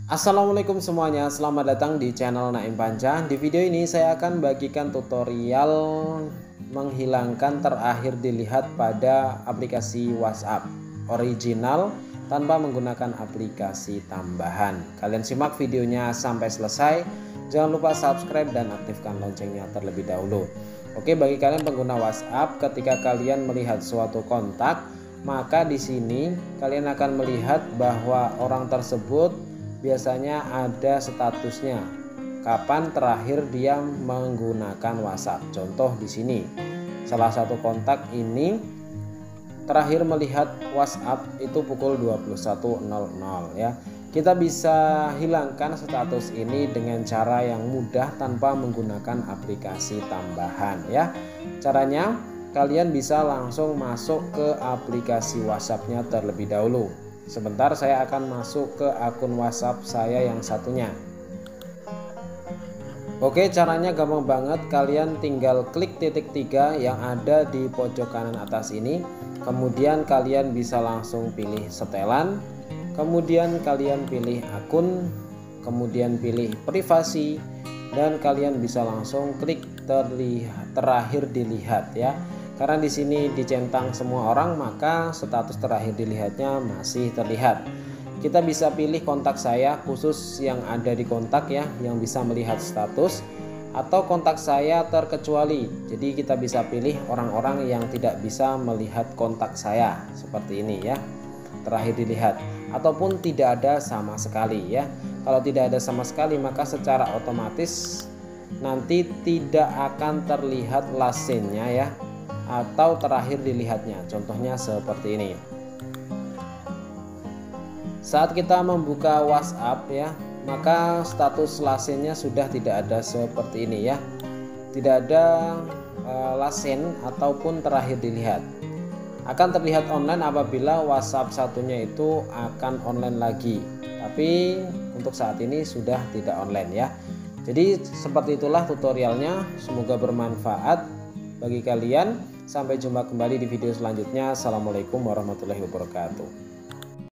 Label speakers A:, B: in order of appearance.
A: Assalamualaikum semuanya, selamat datang di channel Naim Panca. Di video ini saya akan bagikan tutorial menghilangkan terakhir dilihat pada aplikasi WhatsApp original tanpa menggunakan aplikasi tambahan. Kalian simak videonya sampai selesai. Jangan lupa subscribe dan aktifkan loncengnya terlebih dahulu. Oke, bagi kalian pengguna WhatsApp, ketika kalian melihat suatu kontak, maka di sini kalian akan melihat bahwa orang tersebut biasanya ada statusnya, kapan terakhir dia menggunakan WhatsApp. Contoh di sini, salah satu kontak ini terakhir melihat WhatsApp itu pukul 21.00 ya. Kita bisa hilangkan status ini dengan cara yang mudah tanpa menggunakan aplikasi tambahan ya. Caranya, kalian bisa langsung masuk ke aplikasi WhatsApp-nya terlebih dahulu. Sebentar, saya akan masuk ke akun WhatsApp saya yang satunya. Oke, caranya gampang banget. Kalian tinggal klik titik 3 yang ada di pojok kanan atas ini. Kemudian kalian bisa langsung pilih setelan. Kemudian kalian pilih akun. Kemudian pilih privasi. Dan kalian bisa langsung klik terakhir dilihat ya. Karena di sini dicentang semua orang, maka status terakhir dilihatnya masih terlihat. Kita bisa pilih kontak saya khusus yang ada di kontak ya, yang bisa melihat status, atau kontak saya terkecuali. Jadi kita bisa pilih orang-orang yang tidak bisa melihat kontak saya seperti ini ya, terakhir dilihat, ataupun tidak ada sama sekali ya. Kalau tidak ada sama sekali, maka secara otomatis nanti tidak akan terlihat last scene-nya ya, atau terakhir dilihatnya. Contohnya seperti ini. Saat kita membuka WhatsApp ya, maka status last scene-nya sudah tidak ada seperti ini ya. Tidak ada last scene ataupun terakhir dilihat. Akan terlihat online apabila WhatsApp satunya itu akan online lagi. Tapi untuk saat ini sudah tidak online ya. Jadi seperti itulah tutorialnya. Semoga bermanfaat bagi kalian. Sampai jumpa kembali di video selanjutnya. Assalamualaikum warahmatullahi wabarakatuh.